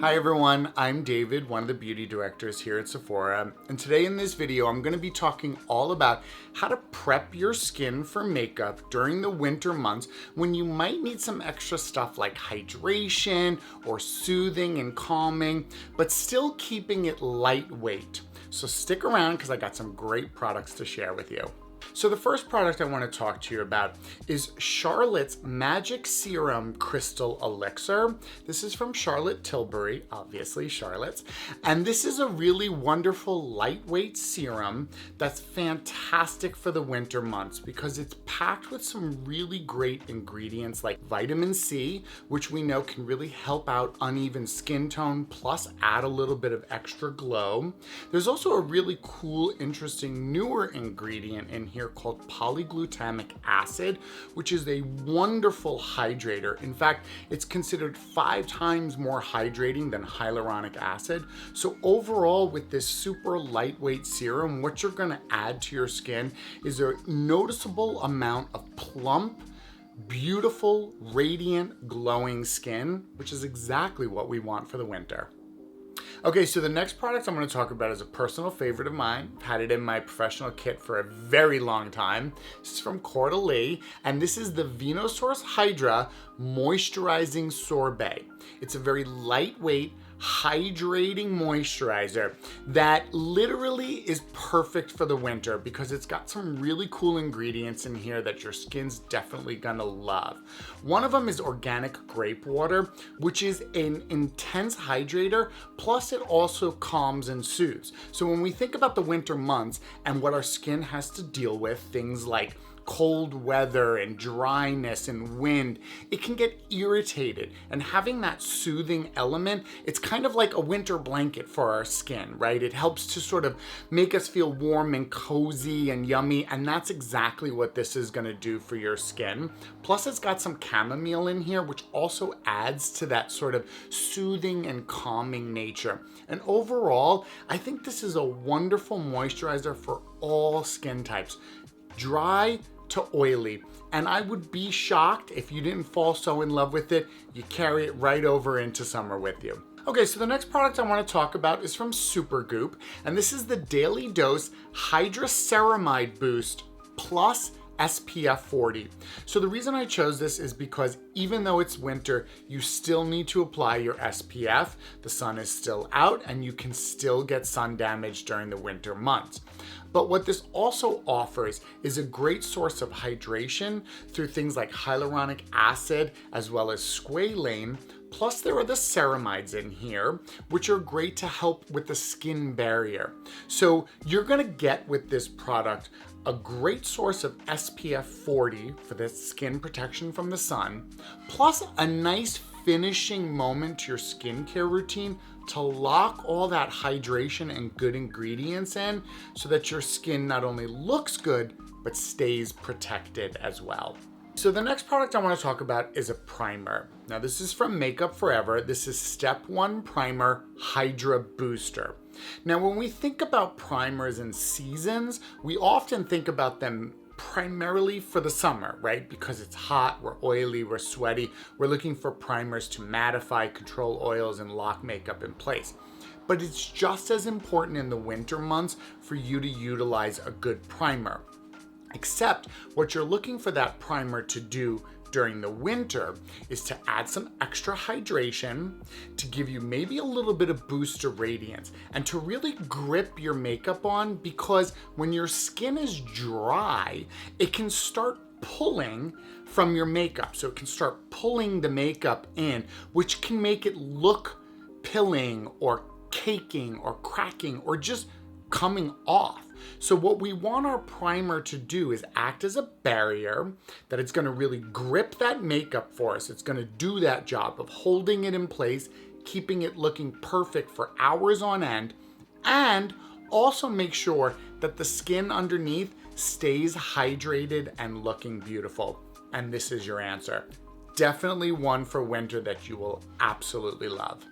Hi everyone, I'm David, one of the beauty directors here at Sephora, and today in this video I'm going to be talking all about how to prep your skin for makeup during the winter months when you might need some extra stuff like hydration or soothing and calming, but still keeping it lightweight. So stick around because I got some great products to share with you. So the first product I want to talk to you about is Charlotte's Magic Serum Crystal Elixir. This is from Charlotte Tilbury, obviously Charlotte's. And this is a really wonderful lightweight serum that's fantastic for the winter months because it's packed with some really great ingredients like vitamin C, which we know can really help out uneven skin tone, plus add a little bit of extra glow. There's also a really cool, interesting, newer ingredient in here called polyglutamic acid, which is a wonderful hydrator. In fact, it's considered 5 times more hydrating than hyaluronic acid. So overall, with this super lightweight serum, what you're gonna add to your skin is a noticeable amount of plump, beautiful, radiant, glowing skin, which is exactly what we want for the winter. Okay, so the next product I'm going to talk about is a personal favorite of mine. I've had it in my professional kit for a very long time. This is from CAUDALIE, and this is the Venosource Hydra Moisturizing Sorbet. It's a very lightweight, hydrating moisturizer that literally is perfect for the winter because it's got some really cool ingredients in here that your skin's definitely gonna love. One of them is organic grape water, which is an intense hydrator, plus it also calms and soothes. So when we think about the winter months and what our skin has to deal with, things like cold weather and dryness and wind, it can get irritated. And having that soothing element, it's kind of like a winter blanket for our skin, right? It helps to sort of make us feel warm and cozy and yummy, and that's exactly what this is gonna do for your skin. Plus it's got some chamomile in here, which also adds to that sort of soothing and calming nature. And overall, I think this is a wonderful moisturizer for all skin types, dry to oily, and I would be shocked if you didn't fall so in love with it, you carry it right over into summer with you. Okay, so the next product I want to talk about is from SUPERGOOP, and this is the Daily Dose Hydra Ceramide Boost Plus SPF 40. So the reason I chose this is because even though it's winter, you still need to apply your SPF. The sun is still out and you can still get sun damage during the winter months. But what this also offers is a great source of hydration through things like hyaluronic acid as well as squalane. Plus there are the ceramides in here, which are great to help with the skin barrier. So you're gonna get with this product a great source of SPF 40 for the skin protection from the sun, plus a nice finishing moment to your skincare routine to lock all that hydration and good ingredients in so that your skin not only looks good, but stays protected as well. So the next product I want to talk about is a primer. Now this is from Makeup Forever. This is Step 1 Primer Hydra Booster. Now when we think about primers and seasons, we often think about them primarily for the summer, right? Because it's hot, we're oily, we're sweaty, we're looking for primers to mattify, control oils, and lock makeup in place. But it's just as important in the winter months for you to utilize a good primer. Except what you're looking for that primer to do during the winter is to add some extra hydration, to give you maybe a little bit of boost to radiance, and to really grip your makeup on, because when your skin is dry, it can start pulling from your makeup. So it can start pulling the makeup in, which can make it look pilling or caking or cracking or just coming off. So what we want our primer to do is act as a barrier, that it's gonna really grip that makeup for us. It's gonna do that job of holding it in place, keeping it looking perfect for hours on end, and also make sure that the skin underneath stays hydrated and looking beautiful. And this is your answer. Definitely one for winter that you will absolutely love.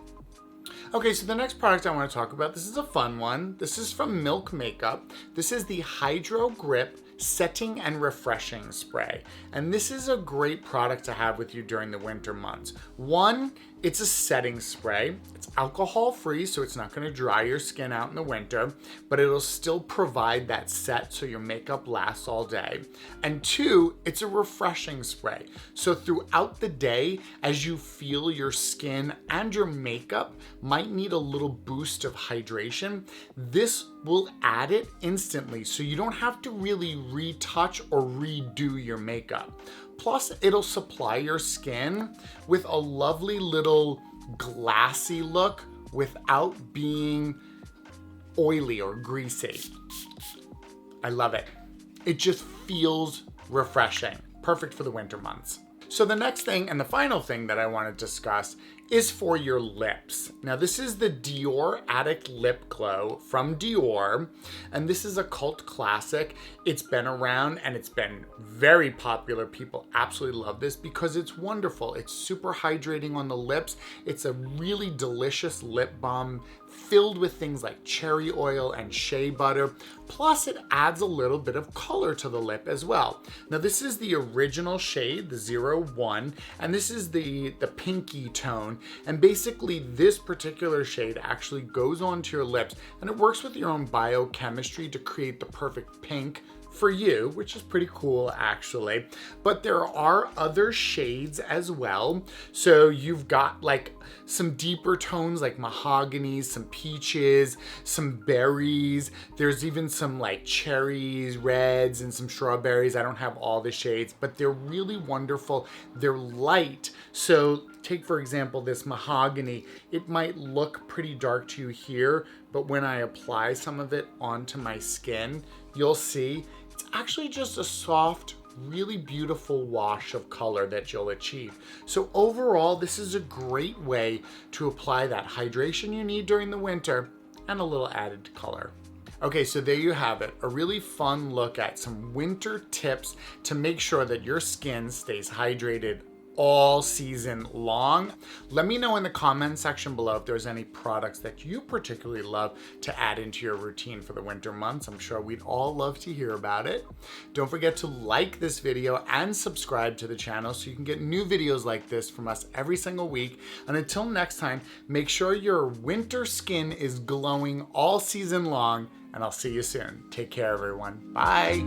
Okay, so the next product I want to talk about, this is a fun one. This is from Milk Makeup. This is the Hydro Grip Setting and Refreshing Spray. And this is a great product to have with you during the winter months. One, it's a setting spray. It's alcohol free, so it's not gonna dry your skin out in the winter, but it'll still provide that set so your makeup lasts all day. And 2, it's a refreshing spray. So throughout the day, as you feel your skin and your makeup might need a little boost of hydration, this will add it instantly, so you don't have to really retouch or redo your makeup. Plus, it'll supply your skin with a lovely little glassy look without being oily or greasy. I love it. It just feels refreshing. Perfect for the winter months. So the next thing and the final thing that I want to discuss is for your lips. Now this is the Dior Addict Lip Glow from Dior, and this is a cult classic. It's been around and it's been very popular. People absolutely love this because it's wonderful. It's super hydrating on the lips. It's a really delicious lip balm filled with things like cherry oil and shea butter. Plus it adds a little bit of color to the lip as well. Now this is the original shade, the 01, and this is the pinky tone. And basically this particular shade actually goes onto your lips and it works with your own biochemistry to create the perfect pink for you, which is pretty cool actually. But there are other shades as well. So you've got like some deeper tones like mahoganies, some peaches, some berries. There's even some like cherries, reds, and some strawberries. I don't have all the shades, but they're really wonderful. They're light. So take for example this mahogany. It might look pretty dark to you here, but when I apply some of it onto my skin, you'll see it's actually just a soft, really beautiful wash of color that you'll achieve. So overall, this is a great way to apply that hydration you need during the winter and a little added color. Okay, so there you have it. A really fun look at some winter tips to make sure that your skin stays hydrated all season long. Let me know in the comment section below if there's any products that you particularly love to add into your routine for the winter months. I'm sure we'd all love to hear about it. Don't forget to like this video and subscribe to the channel so you can get new videos like this from us every single week. And until next time, make sure your winter skin is glowing all season long, and I'll see you soon. Take care, everyone. Bye.